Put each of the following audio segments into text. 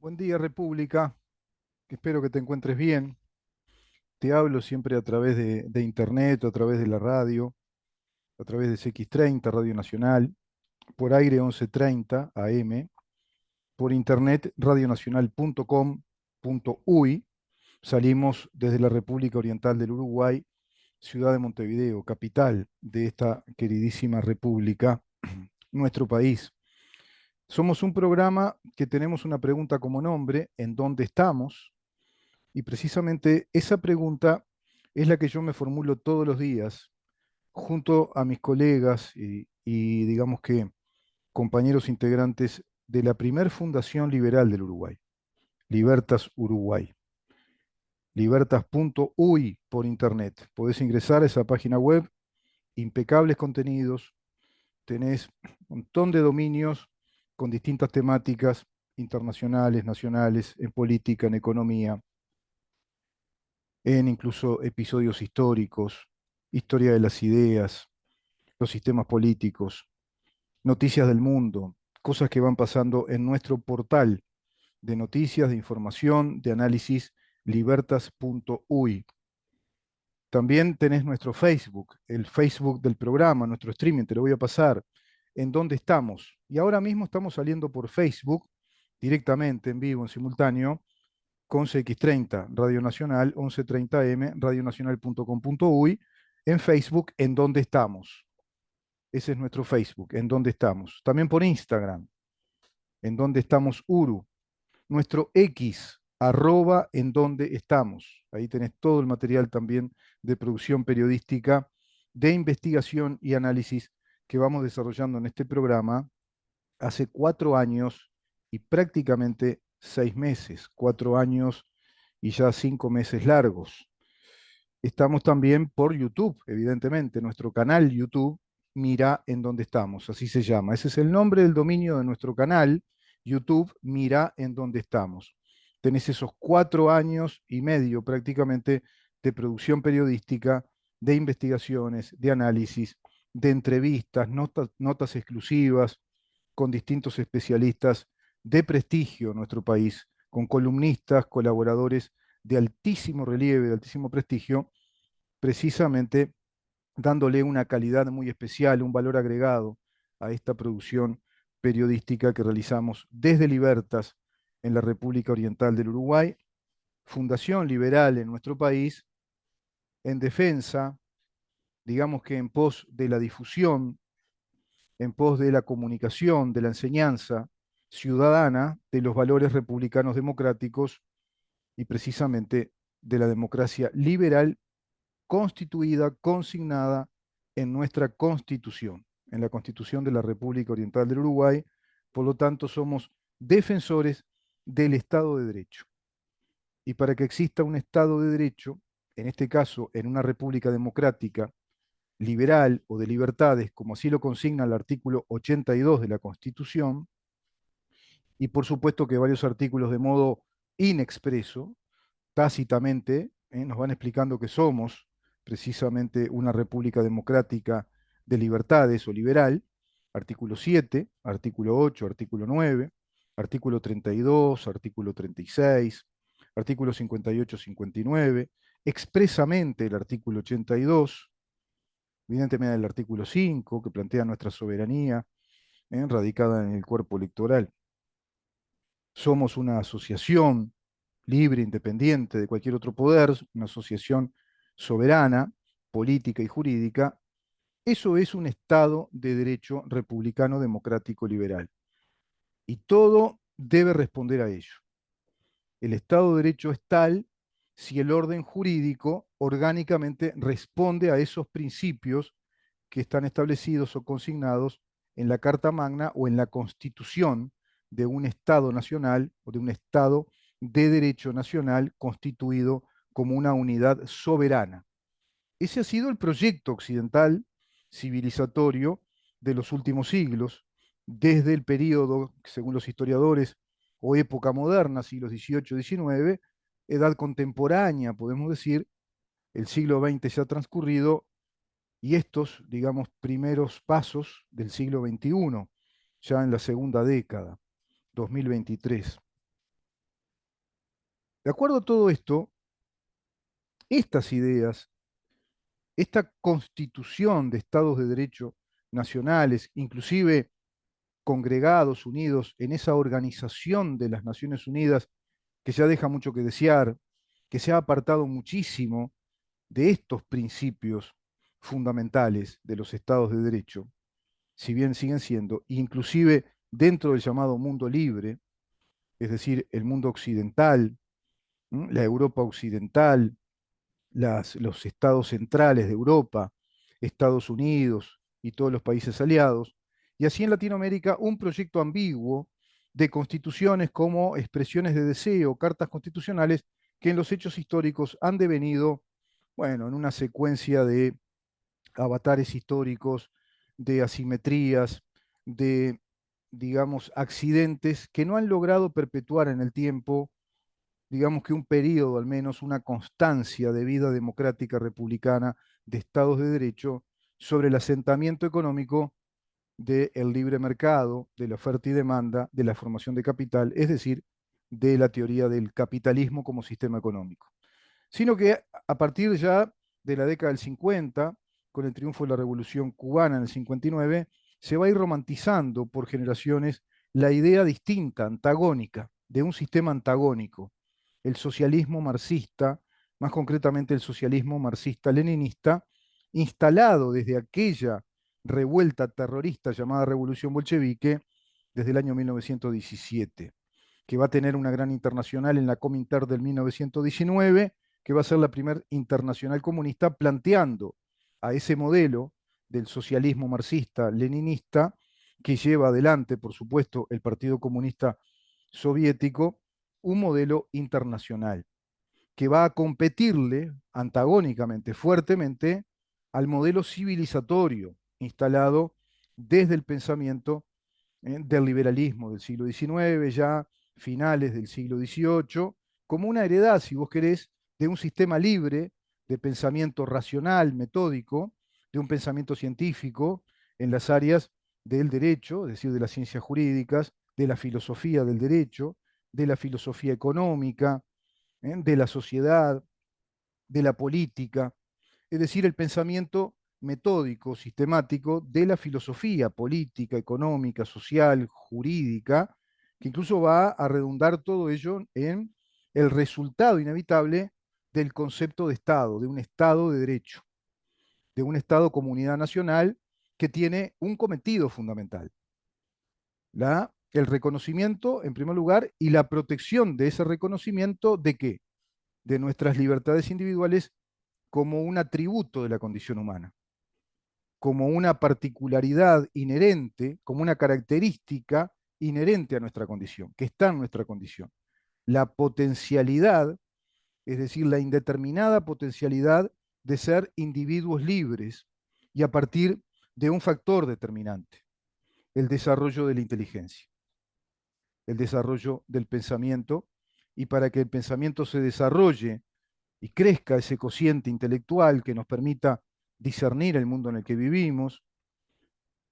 Buen día, República. Espero que te encuentres bien. Te hablo siempre a través de internet, a través de la radio, a través de CX30, Radio Nacional, por aire 1130 AM, por internet radionacional.com.uy. Salimos desde la República Oriental del Uruguay, ciudad de Montevideo, capital de esta queridísima república, nuestro país. Somos un programa que tenemos una pregunta como nombre: ¿en dónde estamos? Y precisamente esa pregunta es la que yo me formulo todos los días junto a mis colegas y digamos que compañeros integrantes de la primer fundación liberal del Uruguay, Libertas Uruguay. Libertas.uy por internet. Podés ingresar a esa página web, impecables contenidos, tenés un montón de dominios con distintas temáticas internacionales, nacionales, en política, en economía, en incluso episodios históricos, historia de las ideas, los sistemas políticos, noticias del mundo, cosas que van pasando en nuestro portal de noticias, de información, de análisis, libertas.uy. También tenés nuestro Facebook, el Facebook del programa, nuestro streaming, te lo voy a pasar, en dónde estamos. Y ahora mismo estamos saliendo por Facebook directamente, en vivo, en simultáneo, con CX30, Radio Nacional, 1130M, radionacional.com.uy, en Facebook, en dónde estamos. Ese es nuestro Facebook, en dónde estamos. También por Instagram, en dónde estamos Uru. Nuestro X, arroba en dónde estamos. Ahí tenés todo el material también de producción periodística, de investigación y análisis que vamos desarrollando en este programa hace 4 años y prácticamente 6 meses, 4 años y ya 5 meses largos. Estamos también por YouTube, evidentemente, nuestro canal YouTube, Mira en dónde estamos, así se llama. Ese es el nombre del dominio de nuestro canal YouTube, Mira en dónde estamos. Tenés esos 4 años y medio prácticamente de producción periodística, de investigaciones, de análisis, de entrevistas, notas exclusivas con distintos especialistas de prestigio en nuestro país, con columnistas, colaboradores de altísimo relieve, de altísimo prestigio, precisamente dándole una calidad muy especial, un valor agregado a esta producción periodística que realizamos desde Libertas en la República Oriental del Uruguay, fundación liberal en nuestro país, en defensa, digamos que en pos de la difusión, en pos de la comunicación, de la enseñanza ciudadana de los valores republicanos democráticos y precisamente de la democracia liberal constituida, consignada en nuestra Constitución, en la Constitución de la República Oriental del Uruguay. Por lo tanto, somos defensores del Estado de Derecho. Y para que exista un Estado de Derecho, en este caso en una república democrática, liberal o de libertades, como así lo consigna el artículo 82 de la Constitución, y por supuesto que varios artículos de modo inexpreso, tácitamente, nos van explicando que somos precisamente una república democrática de libertades o liberal, artículo 7, artículo 8, artículo 9, artículo 32, artículo 36, artículo 58, 59, expresamente el artículo 82, evidentemente el artículo 5, que plantea nuestra soberanía, radicada en el cuerpo electoral. Somos una asociación libre, independiente de cualquier otro poder, una asociación soberana, política y jurídica. Eso es un Estado de derecho republicano, democrático, liberal. Y todo debe responder a ello. El Estado de Derecho es tal si el orden jurídico orgánicamente responde a esos principios que están establecidos o consignados en la Carta Magna o en la Constitución de un Estado nacional o de un Estado de derecho nacional constituido como una unidad soberana. Ese ha sido el proyecto occidental civilizatorio de los últimos siglos, desde el periodo, según los historiadores, o época moderna, siglos XVIII, XIX, edad contemporánea, podemos decir, el siglo XX se ha transcurrido y estos, digamos, primeros pasos del siglo XXI, ya en la segunda década, 2023. De acuerdo a todo esto, estas ideas, esta constitución de estados de derecho nacionales, inclusive congregados, unidos en esa organización de las Naciones Unidas, que ya deja mucho que desear, que se ha apartado muchísimo de estos principios fundamentales de los estados de derecho, si bien siguen siendo, inclusive dentro del llamado mundo libre, es decir, el mundo occidental, la Europa occidental, los estados centrales de Europa, Estados Unidos y todos los países aliados, y así en Latinoamérica un proyecto ambiguo de constituciones como expresiones de deseo, cartas constitucionales, que en los hechos históricos han devenido, bueno, en una secuencia de avatares históricos, de asimetrías, de, digamos, accidentes que no han logrado perpetuar en el tiempo, digamos que un periodo, al menos una constancia de vida democrática republicana de estados de derecho sobre el asentamiento económico del libre mercado, de la oferta y demanda, de la formación de capital, es decir, de la teoría del capitalismo como sistema económico. Sino que a partir ya de la década del 50, con el triunfo de la Revolución Cubana en el 59, se va a ir romantizando por generaciones la idea distinta, antagónica, de un sistema antagónico, el socialismo marxista, más concretamente el socialismo marxista-leninista, instalado desde aquella revuelta terrorista llamada Revolución Bolchevique desde el año 1917, que va a tener una gran internacional en la Cominter del 1919, que va a ser la primera internacional comunista, planteando a ese modelo del socialismo marxista-leninista, que lleva adelante, por supuesto, el Partido Comunista Soviético, un modelo internacional que va a competirle antagónicamente, fuertemente, al modelo civilizatorio instalado desde el pensamiento del liberalismo del siglo XIX, ya finales del siglo XVIII, como una heredad, si vos querés, de un sistema libre de pensamiento racional, metódico, de un pensamiento científico en las áreas del derecho, es decir, de las ciencias jurídicas, de la filosofía del derecho, de la filosofía económica, de la sociedad, de la política, es decir, el pensamiento metódico, sistemático de la filosofía política, económica, social, jurídica, que incluso va a redundar todo ello en el resultado inevitable del concepto de Estado, de un Estado de derecho, de un Estado comunidad nacional que tiene un cometido fundamental, el reconocimiento, en primer lugar, y la protección de ese reconocimiento de qué? De nuestras libertades individuales como un atributo de la condición humana, como una particularidad inherente, como una característica inherente a nuestra condición, que está en nuestra condición. La potencialidad, es decir, la indeterminada potencialidad de ser individuos libres y a partir de un factor determinante, el desarrollo de la inteligencia, el desarrollo del pensamiento, y para que el pensamiento se desarrolle y crezca ese cociente intelectual que nos permita discernir el mundo en el que vivimos,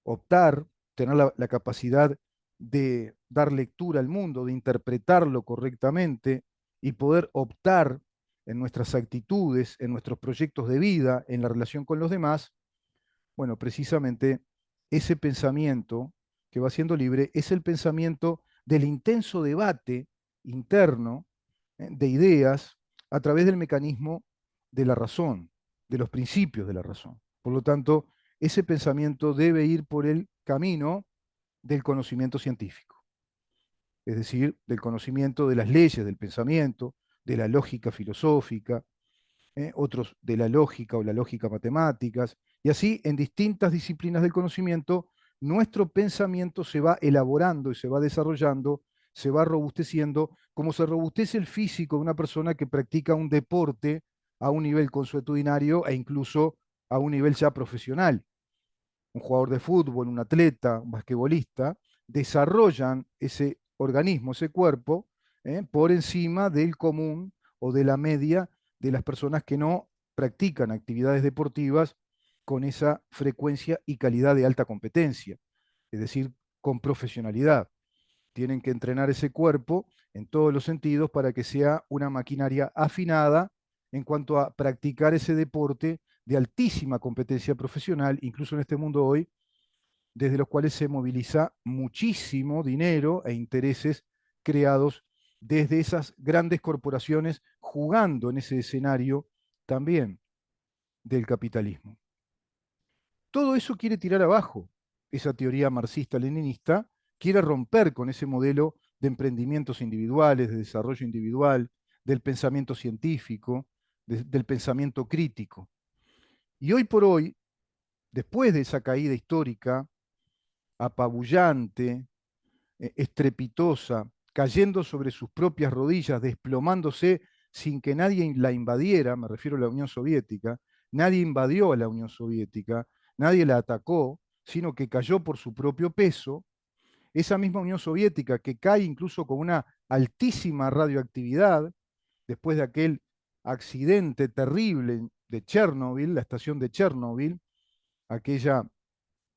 optar, tener la capacidad de dar lectura al mundo, de interpretarlo correctamente y poder optar en nuestras actitudes, en nuestros proyectos de vida, en la relación con los demás, bueno, precisamente ese pensamiento que va siendo libre es el pensamiento del intenso debate interno de ideas a través del mecanismo de la razón, de los principios de la razón. Por lo tanto, ese pensamiento debe ir por el camino del conocimiento científico, es decir, del conocimiento de las leyes del pensamiento, de la lógica filosófica, otros de la lógica o la lógica matemáticas, y así en distintas disciplinas del conocimiento, nuestro pensamiento se va elaborando y se va desarrollando, se va robusteciendo, como se robustece el físico de una persona que practica un deporte a un nivel consuetudinario e incluso a un nivel ya profesional. Un jugador de fútbol, un atleta, un basquetbolista, desarrollan ese organismo, ese cuerpo, por encima del común o de la media de las personas que no practican actividades deportivas con esa frecuencia y calidad de alta competencia, es decir, con profesionalidad. Tienen que entrenar ese cuerpo en todos los sentidos para que sea una maquinaria afinada en cuanto a practicar ese deporte de altísima competencia profesional, incluso en este mundo hoy, desde los cuales se moviliza muchísimo dinero e intereses creados desde esas grandes corporaciones jugando en ese escenario también del capitalismo. Todo eso quiere tirar abajo esa teoría marxista-leninista, quiere romper con ese modelo de emprendimientos individuales, de desarrollo individual, del pensamiento científico, del pensamiento crítico. Y hoy por hoy, después de esa caída histórica, apabullante, estrepitosa, cayendo sobre sus propias rodillas, desplomándose sin que nadie la invadiera, me refiero a la Unión Soviética, nadie invadió a la Unión Soviética, nadie la atacó, sino que cayó por su propio peso, esa misma Unión Soviética que cae incluso con una altísima radioactividad, después de aquel accidente terrible de Chernobyl, la estación de Chernobyl, aquella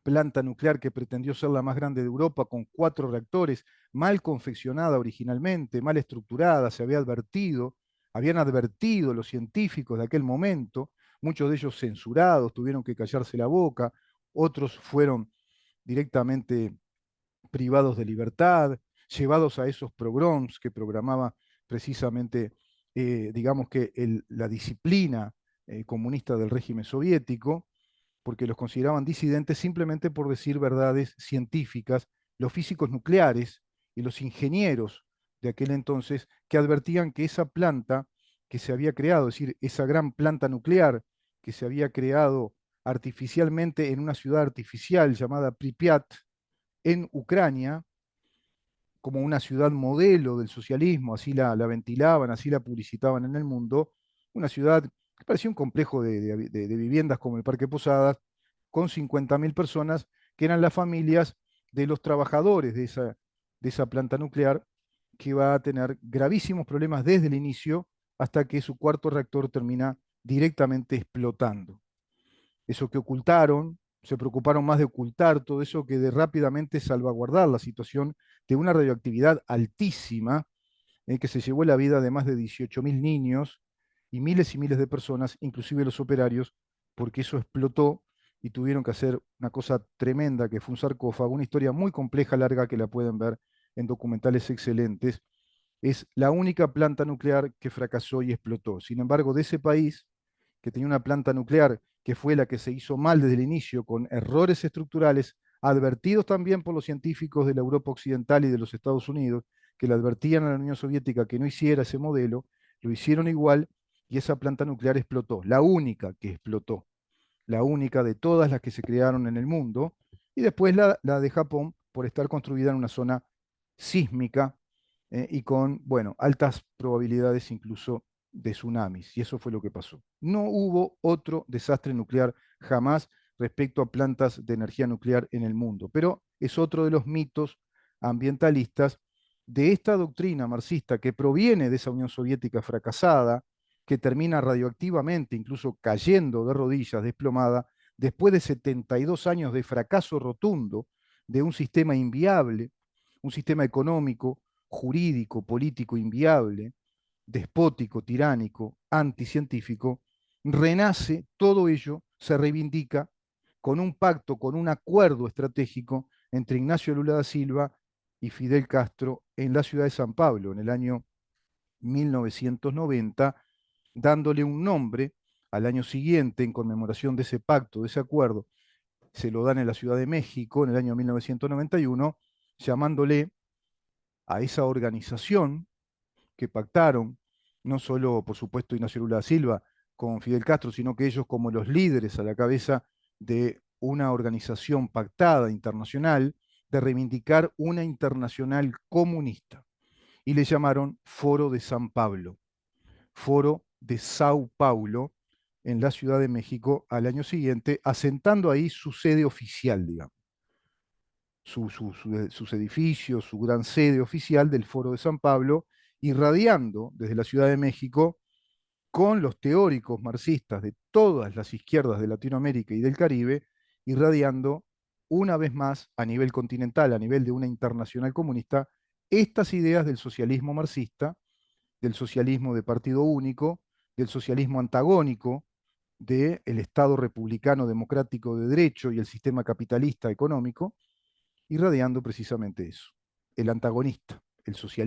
planta nuclear que pretendió ser la más grande de Europa, con 4 reactores, mal confeccionada originalmente, mal estructurada, se había advertido, habían advertido los científicos de aquel momento, muchos de ellos censurados, tuvieron que callarse la boca, otros fueron directamente privados de libertad, llevados a esos pogroms que programaba precisamente, digamos que la disciplina comunista del régimen soviético, porque los consideraban disidentes simplemente por decir verdades científicas, los físicos nucleares y los ingenieros de aquel entonces que advertían que esa planta que se había creado, es decir, esa gran planta nuclear que se había creado artificialmente en una ciudad artificial llamada Pripyat en Ucrania, como una ciudad modelo del socialismo, así la ventilaban, así la publicitaban en el mundo, una ciudad que parecía un complejo de viviendas como el Parque Posadas, con 50.000 personas que eran las familias de los trabajadores de esa planta nuclear, que va a tener gravísimos problemas desde el inicio hasta que su cuarto reactor termina directamente explotando. Eso que ocultaron, se preocuparon más de ocultar todo eso que de rápidamente salvaguardar la situación de una radioactividad altísima, que se llevó la vida de más de 18.000 niños y miles de personas, inclusive los operarios, porque eso explotó y tuvieron que hacer una cosa tremenda que fue un sarcófago, una historia muy compleja, larga, que la pueden ver en documentales excelentes. Es la única planta nuclear que fracasó y explotó. Sin embargo, de ese país, que tenía una planta nuclear que fue la que se hizo mal desde el inicio, con errores estructurales, advertidos también por los científicos de la Europa Occidental y de los Estados Unidos, que le advertían a la Unión Soviética que no hiciera ese modelo, lo hicieron igual y esa planta nuclear explotó, la única que explotó, la única de todas las que se crearon en el mundo, y después la de Japón por estar construida en una zona sísmica y con, bueno, altas probabilidades incluso de tsunamis, y eso fue lo que pasó. No hubo otro desastre nuclear jamás respecto a plantas de energía nuclear en el mundo, pero es otro de los mitos ambientalistas de esta doctrina marxista que proviene de esa Unión Soviética fracasada, que termina radioactivamente, incluso cayendo de rodillas, desplomada, después de 72 años de fracaso rotundo de un sistema inviable, un sistema económico, jurídico, político inviable, despótico, tiránico, anticientífico, renace todo ello, se reivindica con un pacto, con un acuerdo estratégico entre Ignacio Lula da Silva y Fidel Castro en la ciudad de San Pablo en el año 1990, dándole un nombre al año siguiente en conmemoración de ese pacto, de ese acuerdo. Se lo dan en la Ciudad de México en el año 1991, llamándole a esa organización que pactaron, no solo, por supuesto, Ignacio Lula da Silva con Fidel Castro, sino que ellos como los líderes a la cabeza de una organización pactada internacional de reivindicar una internacional comunista. Y le llamaron Foro de San Pablo, Foro de Sao Paulo, en la Ciudad de México al año siguiente, asentando ahí su sede oficial, digamos, sus edificios, su gran sede oficial del Foro de San Pablo, irradiando desde la Ciudad de México con los teóricos marxistas de todas las izquierdas de Latinoamérica y del Caribe, irradiando una vez más a nivel continental, a nivel de una internacional comunista, estas ideas del socialismo marxista, del socialismo de partido único, del socialismo antagónico, del Estado republicano democrático de derecho y el sistema capitalista económico, irradiando precisamente eso, el antagonista, el socialismo.